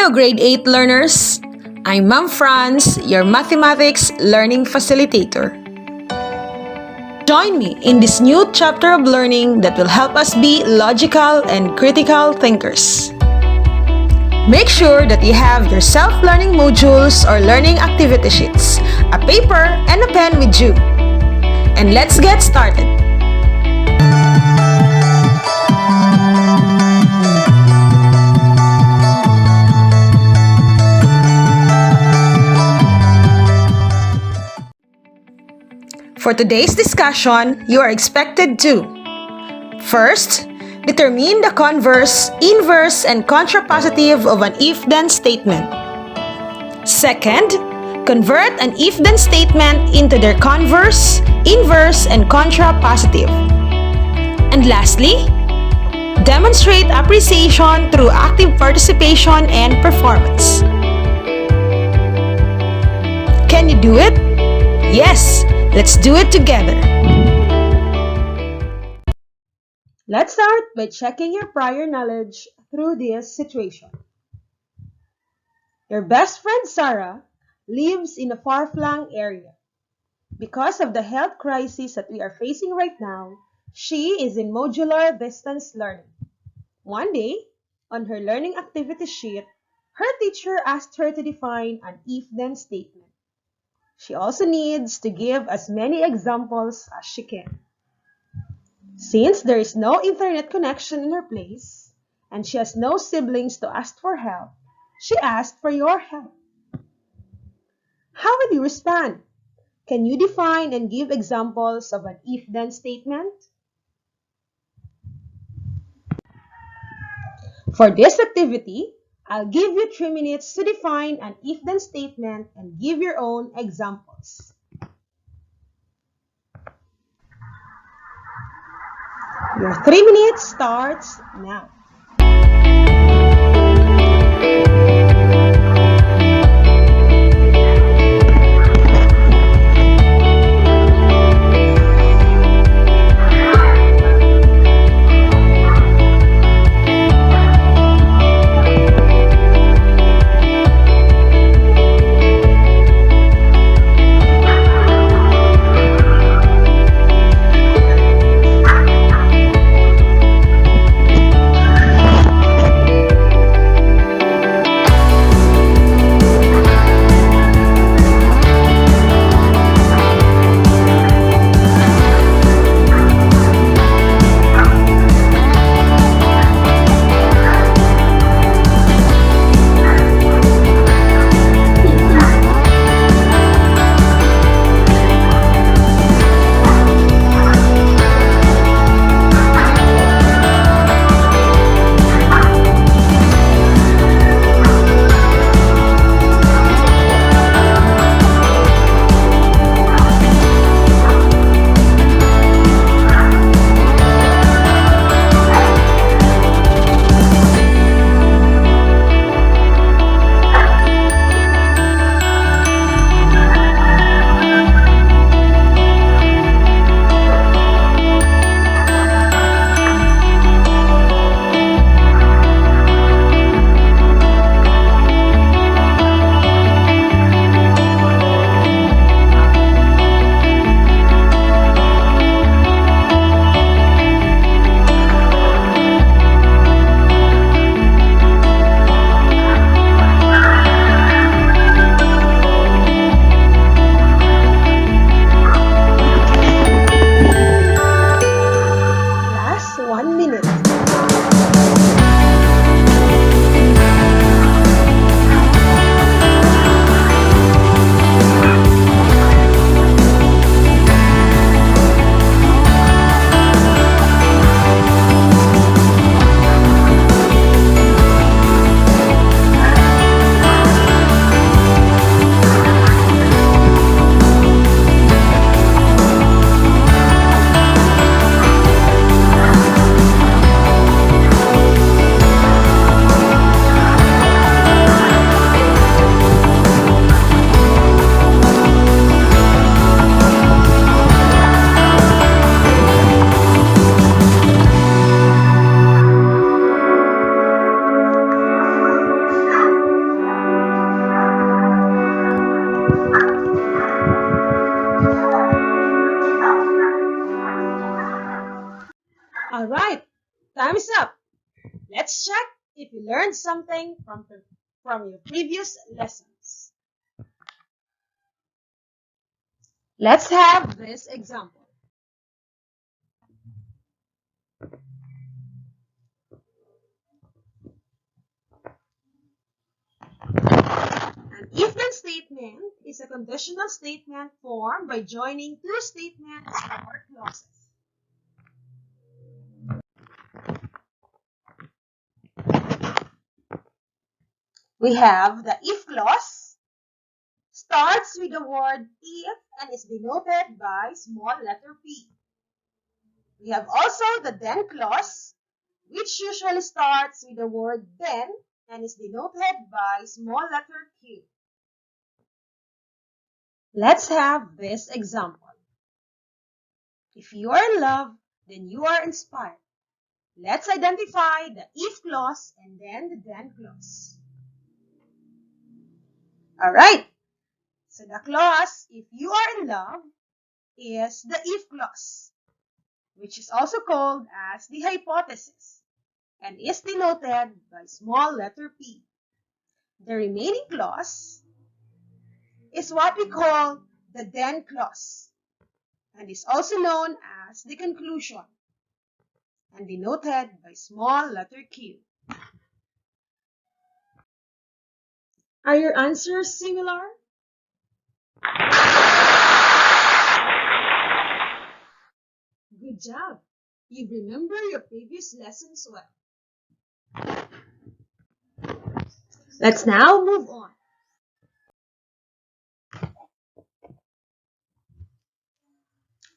Hello, grade 8 learners. I'm Ma'am Franz, your mathematics learning facilitator. Join me in this new chapter of learning that will help us be logical and critical thinkers. Make sure that you have your self-learning modules or learning activity sheets, a paper, and a pen with you. And let's get started. For today's discussion, you are expected to: first, determine the converse, inverse, and contrapositive of an if-then statement. Second, convert an if-then statement into their converse, inverse, and contrapositive. And lastly, demonstrate appreciation through active participation and performance. Can you do it? Yes! Let's do it together. Let's start by checking your prior knowledge through this situation. Your best friend Sarah lives in a far-flung area. Because of the health crisis that we are facing right now, she is in modular distance learning. One day, on her learning activity sheet, her teacher asked her to define an if-then statement. She also needs to give as many examples as she can. Since there is no internet connection in her place, and she has no siblings to ask for help, she asked for your help. How would you respond? Can you define and give examples of an if-then statement? For this activity, I'll give you 3 minutes to define an if-then statement and give your own examples. Your 3 minutes starts now. Alright, time's up. Let's check if you learned something from your previous lessons. Let's have this example. An if-then statement is a conditional statement formed by joining two statements or clauses. We have the if clause, starts with the word if and is denoted by small letter p. We have also the then clause, which usually starts with the word then and is denoted by small letter q. Let's have this example. If you are in love, then you are inspired. Let's identify the if clause and then the then clause. Alright, so the clause, if you are in love, is the if clause, which is also called as the hypothesis and is denoted by small letter p. The remaining clause is what we call the then clause and is also known as the conclusion and denoted by small letter q. Are your answers similar? Good job! You remember your previous lessons well. Let's now move on.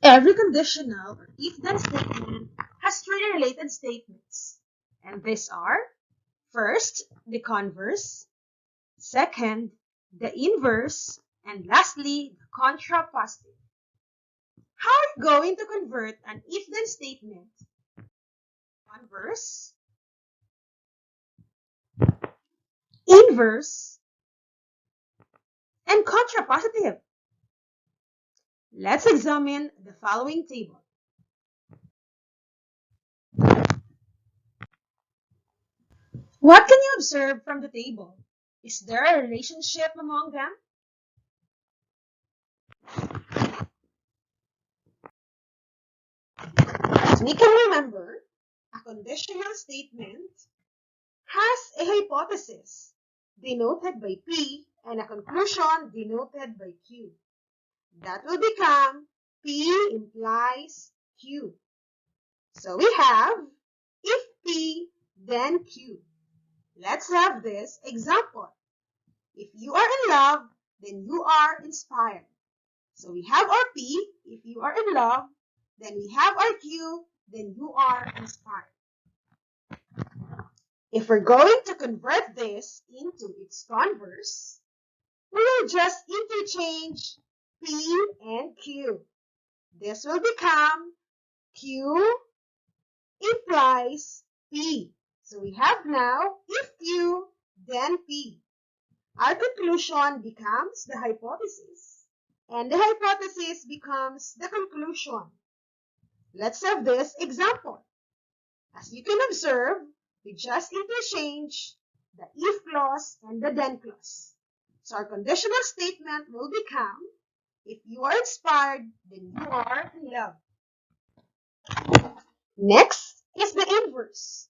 Every conditional or if-then statement has three related statements, and these are: first, the converse; second, the inverse; and lastly, the contrapositive. How are you going to convert an if-then statement? Converse, inverse, and contrapositive. Let's examine the following table. What can you observe from the table? Is there a relationship among them? As we can remember, a conditional statement has a hypothesis denoted by P and a conclusion denoted by Q. That will become P implies Q. So we have if P, then Q. Let's have this example. If you are in love, then you are inspired. So we have our P, if you are in love, then we have our Q, then you are inspired. If we're going to convert this into its converse, we will just interchange P and Q. This will become Q implies P. So we have now if Q, then P. Our conclusion becomes the hypothesis, and the hypothesis becomes the conclusion. Let's have this example. As you can observe, we just interchange the if clause and the then clause. So our conditional statement will become, if you are inspired, then you are in love. Next is the inverse.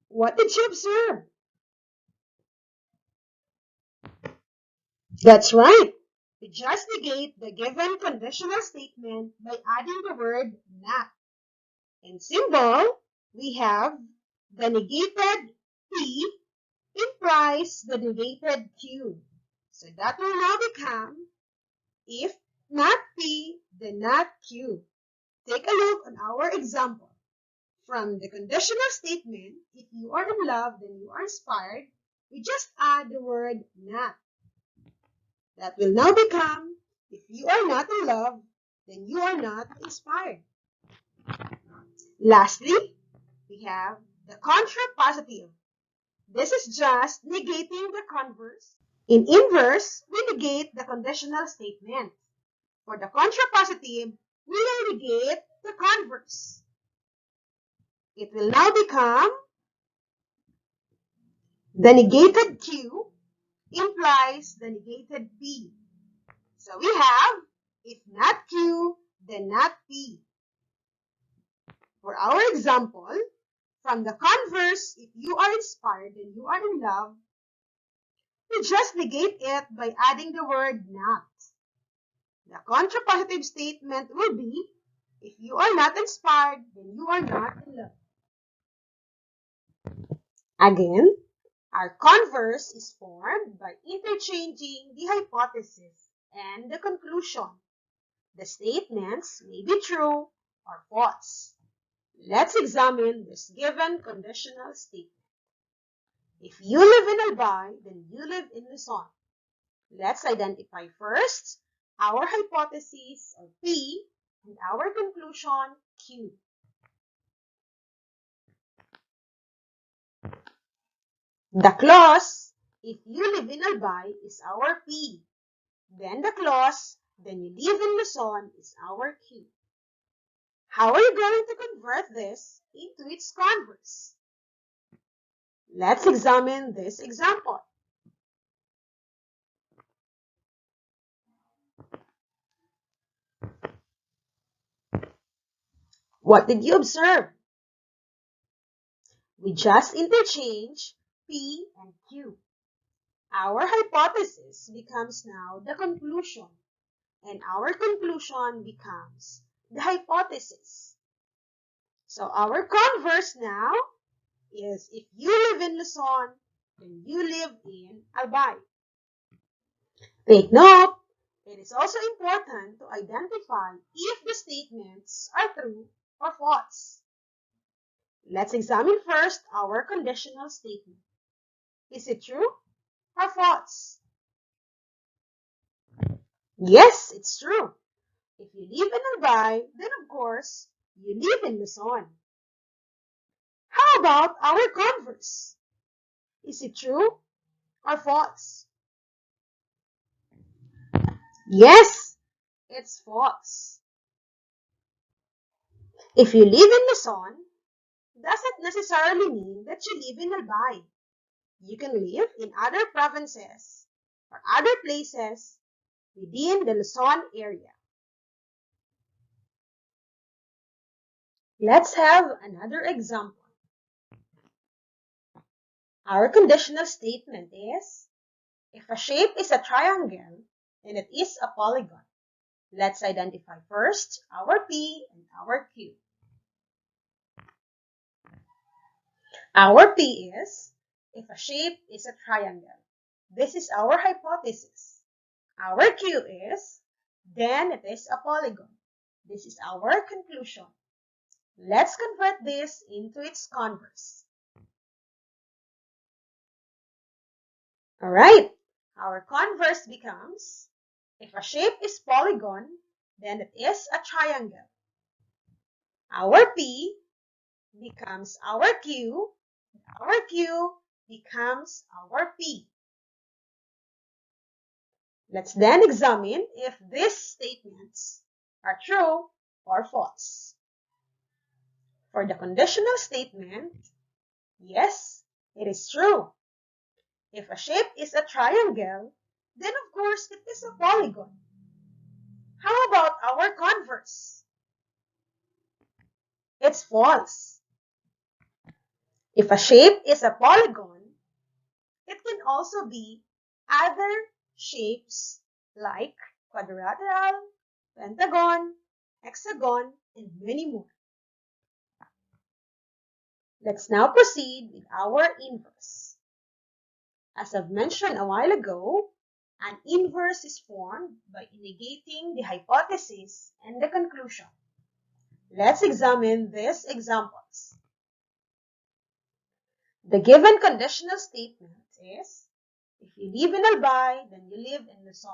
What did you observe? That's right. We just negate the given conditional statement by adding the word not. In symbol, we have the negated P implies the negated Q. So that will now become, if not P, then not Q. Take a look on our example. From the conditional statement, if you are in love, then you are inspired, we just add the word not. That will now become, if you are not in love, then you are not inspired. Lastly, we have the contrapositive. This is just negating the converse. In inverse, we negate the conditional statement. For the contrapositive, we will negate the converse. it will now become the negated Q implies the negated P. So we have, if not Q, then not P. For our example, from the converse, if you are inspired and you are in love, we just negate it by adding the word not. The contrapositive statement will be, if you are not inspired, then you are not in love. Again, our converse is formed by interchanging the hypothesis and the conclusion. The statements may be true or false. Let's examine this given conditional statement. If you live in Albay, then you live in Luzon. Let's identify first our hypothesis or P and our conclusion Q. The clause, if you live in Albay, is our P. Then the clause, then you live in Luzon, is our Q. How are you going to convert this into its converse? Let's examine this example. What did you observe? We just interchange P and Q. Our hypothesis becomes now the conclusion, and our conclusion becomes the hypothesis. So our converse now is, if you live in Luzon, then you live in Albay. Take note, it is also important to identify if the statements are true or false. Let's examine first our conditional statement. Is it true or false? Yes, it's true. If you live in Albay, then of course, you live in Luzon. How about our converse? Is it true or false? Yes, it's false. If you live in Luzon, doesn't necessarily mean that you live in Albay. You can live in other provinces or other places within the Luzon area. Let's have another example. Our conditional statement is, if a shape is a triangle, then it is a polygon. Let's identify first our P and our Q. Our P is, if a shape is a triangle. This is our hypothesis. Our Q is, then it is a polygon. This is our conclusion. Let's convert this into its converse. Alright, our converse becomes, if a shape is polygon, then it is a triangle. Our P becomes our Q becomes our P. Let's then examine if these statements are true or false. For the conditional statement, yes, it is true. If a shape is a triangle, then of course it is a polygon. How about our converse? It's false. If a shape is a polygon, it can also be other shapes like quadrilateral, pentagon, hexagon, and many more. Let's now proceed with our inverse. As I've mentioned a while ago, an inverse is formed by negating the hypothesis and the conclusion. Let's examine these examples. The given conditional statement is, if you live in Albay, then you live in Luzon.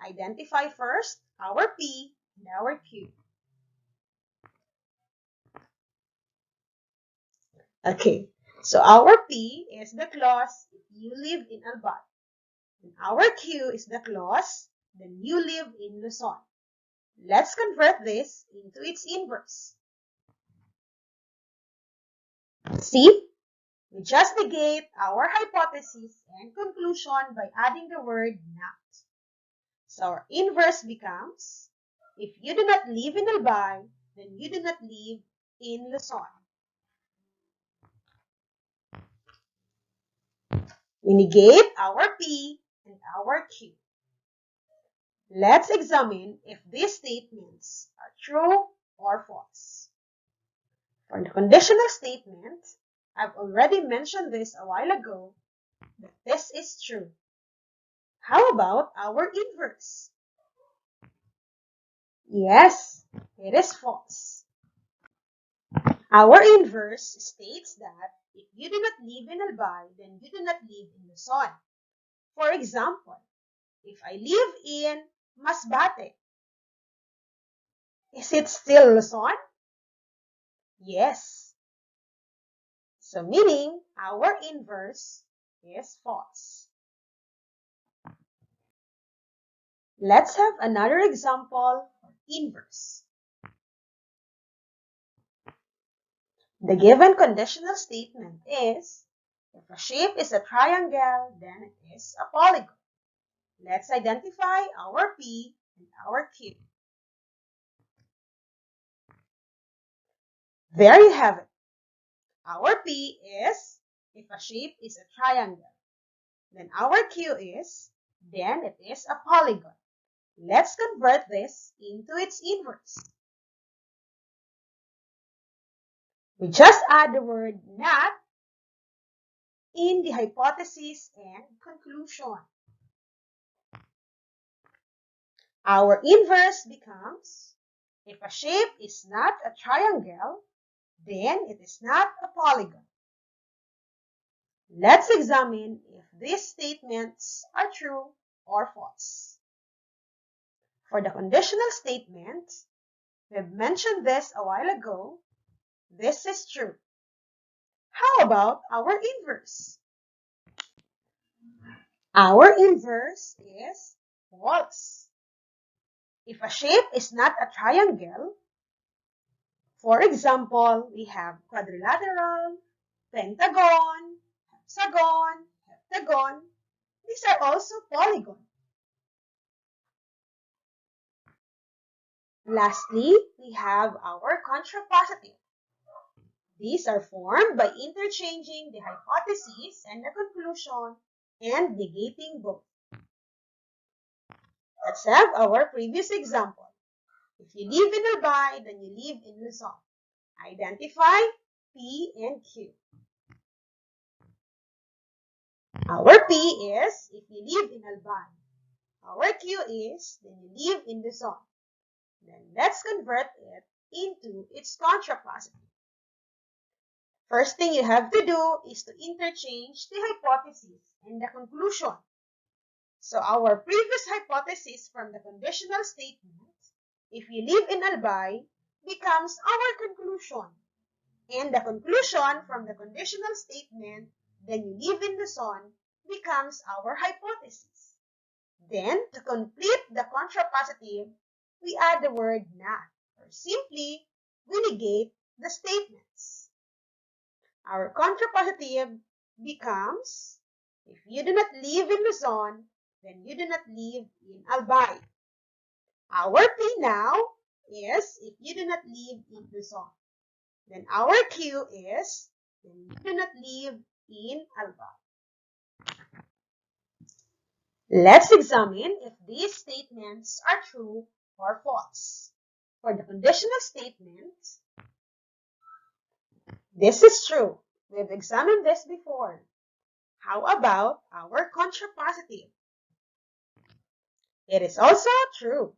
Identify first our P and our Q. Okay, so our P is the clause, if you live in Albay. And our Q is the clause, then you live in Luzon. Let's convert this into its inverse. See, we just negate our hypothesis and conclusion by adding the word not. So our inverse becomes, if you do not live in Albay, then you do not live in Luzon. We negate our P and our Q. Let's examine if these statements are true or false. For the conditional statement, I've already mentioned this a while ago, that this is true. How about our inverse? Yes, it is false. Our inverse states that if you do not live in Albay, then you do not live in Luzon. For example, if I live in Masbate, is it still Luzon? Yes. So meaning our inverse is false. Let's have another example for inverse. The given conditional statement is, if a shape is a triangle, then it is a polygon. Let's identify our P and our Q. There you have it. Our P is, if a shape is a triangle. Then our Q is, then it is a polygon. Let's convert this into its inverse. We just add the word not in the hypothesis and conclusion. Our inverse becomes, if a shape is not a triangle, then it is not a polygon. Let's examine if these statements are true or false. For the conditional statement, we've mentioned this a while ago. This is true. How about our inverse? Our inverse is false. If a shape is not a triangle, for example, we have quadrilateral, pentagon, hexagon, heptagon. These are also polygons. Lastly, we have our contrapositive. These are formed by interchanging the hypothesis and the conclusion and negating both. Let's have our previous example. If you live in Albay, then you live in Luzon. Identify P and Q. Our P is, if you live in Albay. Our Q is, then you live in Luzon. Then let's convert it into its contrapositive. First thing you have to do is to interchange the hypothesis and the conclusion. So our previous hypothesis from the conditional statement, if you live in Albay, becomes our conclusion. And the conclusion from the conditional statement, then you live in Luzon, becomes our hypothesis. Then, to complete the contrapositive, we add the word not, or simply, we negate the statements. Our contrapositive becomes, if you do not live in Luzon, then you do not live in Albay. Our P now is, if you do not live in Luzon. Then our Q is, then you do not live in Albay. Let's examine if these statements are true or false. For the conditional statement, this is true. We've examined this before. How about our contrapositive? It is also true.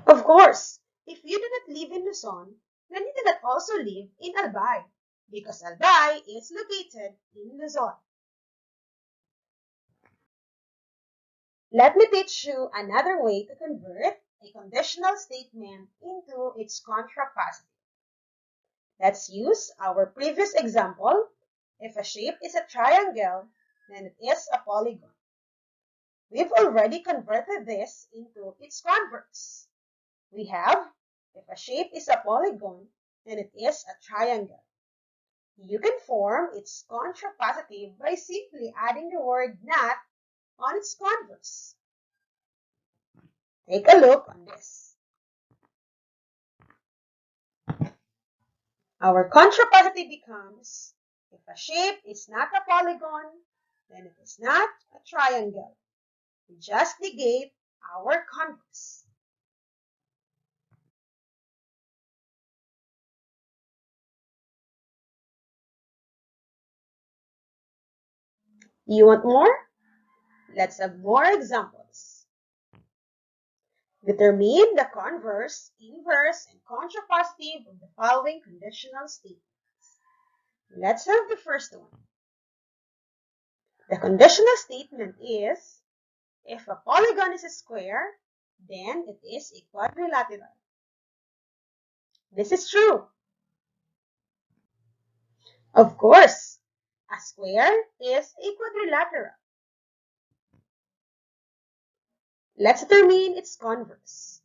Of course, if you do not live in Luzon, then you do not also live in Albay, because Albay is located in Luzon. Let me teach you another way to convert a conditional statement into its contrapositive. Let's use our previous example. If a shape is a triangle, then it is a polygon. We've already converted this into its converse. We have, if a shape is a polygon, then it is a triangle. You can form its contrapositive by simply adding the word not on its converse. Take a look on this. Our contrapositive becomes, if a shape is not a polygon, then it is not a triangle. We just negate our converse. You want more? Let's have more examples. Determine the converse, inverse, and contrapositive of the following conditional statements. Let's have the first one. The conditional statement is, if a polygon is a square, then it is a quadrilateral. This is true. Of course, a square is a quadrilateral. Let's determine its converse.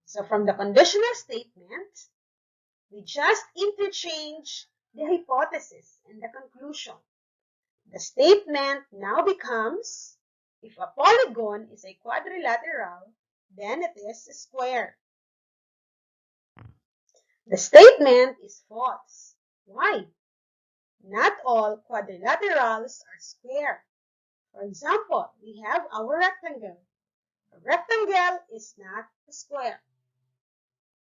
So from the conditional statement, we just interchange the hypothesis and the conclusion. The statement now becomes, if a polygon is a quadrilateral, then it is a square. The statement is false. Why? Not all quadrilaterals are square. For example, we have our rectangle. A rectangle is not a square.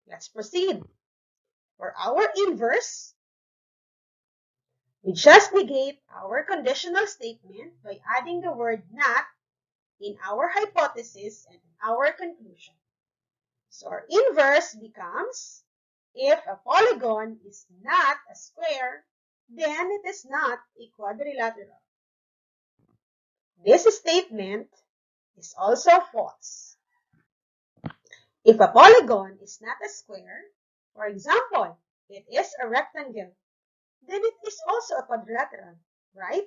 Let's proceed. For our inverse, we just negate our conditional statement by adding the word not in our hypothesis and in our conclusion. So our inverse becomes, if a polygon is not a square, then it is not a quadrilateral. This statement is also false. If a polygon is not a square, for example, it is a rectangle, then it is also a quadrilateral, right?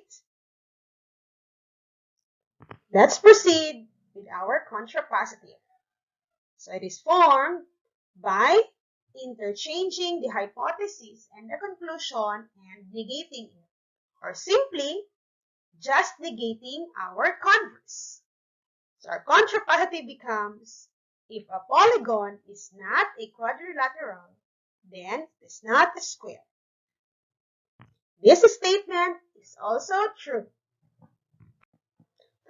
Let's proceed with our contrapositive. So it is formed by interchanging the hypothesis and the conclusion and negating it, or simply just negating our converse. So our contrapositive becomes, if a polygon is not a quadrilateral, then it is not a square. This statement is also true.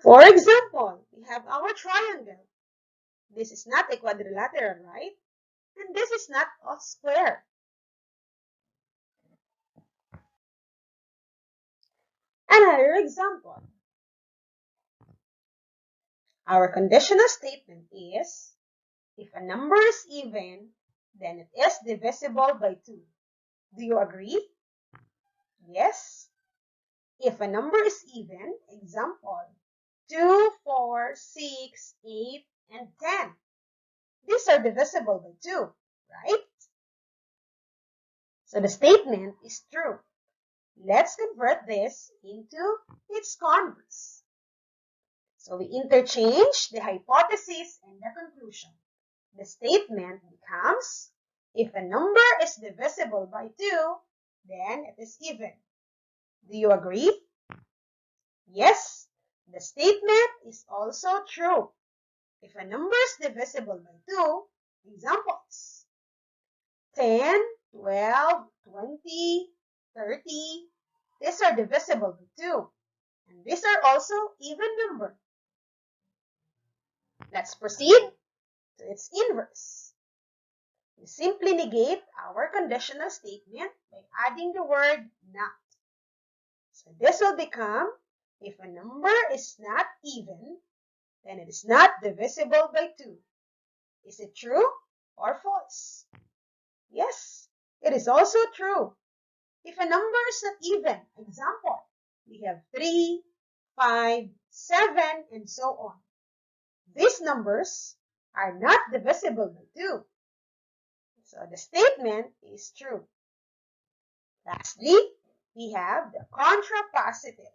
For example, we have our triangle. This is not a quadrilateral, right? And this is not a square. Another example. Our conditional statement is, if a number is even, then it is divisible by 2. Do you agree? Yes. If a number is even, example, 2, 4, 6, 8, and 10. These are divisible by 2, right? So the statement is true. Let's convert this into its converse. So we interchange the hypothesis and the conclusion. The statement becomes, if a number is divisible by 2, then it is even. Do you agree? Yes, the statement is also true. If a number is divisible by 2, examples, 10, 12, 20, 30, these are divisible by 2. And these are also even numbers. Let's proceed to its inverse. We simply negate our conditional statement by adding the word not. So this will become, if a number is not even, then it is not divisible by 2. Is it true or false? Yes, it is also true. If a number is not even, example, we have 3, 5, 7, and so on. These numbers are not divisible by 2. So the statement is true. Lastly, we have the contrapositive.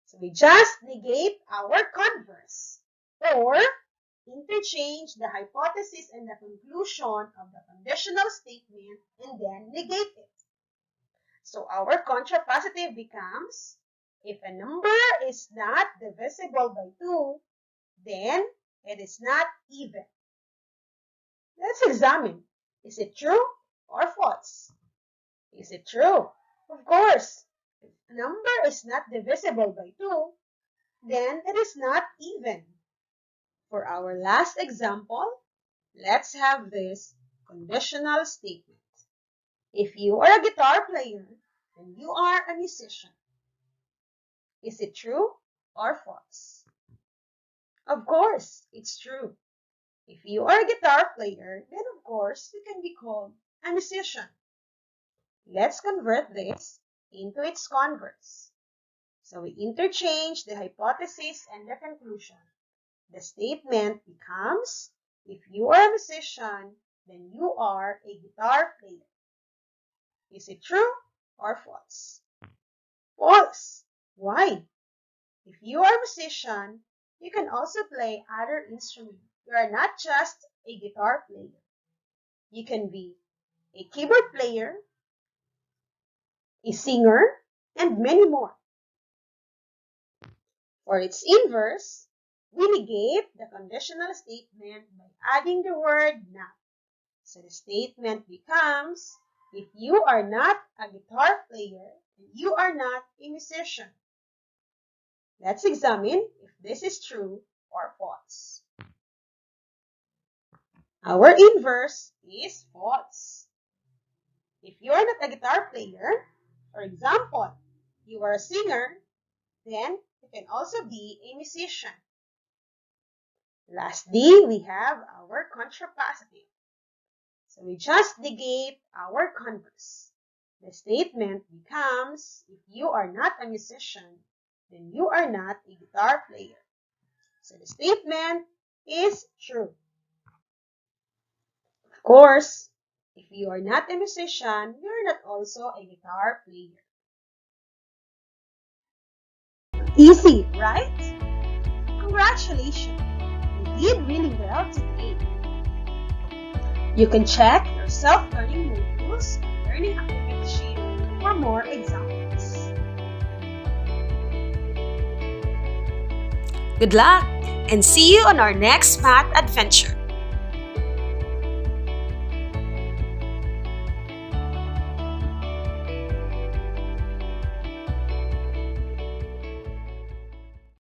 So we just negate our converse or interchange the hypothesis and the conclusion of the conditional statement and then negate it. So our contrapositive becomes, if a number is not divisible by 2, then it is not even. Let's examine. Is it true or false? Is it true? Of course. If a number is not divisible by 2, then it is not even. For our last example, let's have this conditional statement. If you are a guitar player, then you are a musician. Is it true or false? Of course, it's true. If you are a guitar player, then of course you can be called a musician. Let's convert this into its converse. So we interchange the hypothesis and the conclusion. The statement becomes, if you are a musician, then you are a guitar player. Is it true or false? False. Why? If you are a musician, you can also play other instruments. You are not just a guitar player. You can be a keyboard player, a singer, and many more. For its inverse, we negate the conditional statement by adding the word not. So the statement becomes, if you are not a guitar player, then you are not a musician. Let's examine if this is true or false. Our inverse is false. If you are not a guitar player, for example, you are a singer, then you can also be a musician. Lastly, we have our contrapositive. So we just negate our converse. The statement becomes, if you are not a musician, then you are not a guitar player. So the statement is true. Of course, if you are not a musician, you are not also a guitar player. Easy, right? Congratulations! You did really well today. You can check your self-learning modules on Learning Activity Sheet for more examples. Good luck and see you on our next math adventure.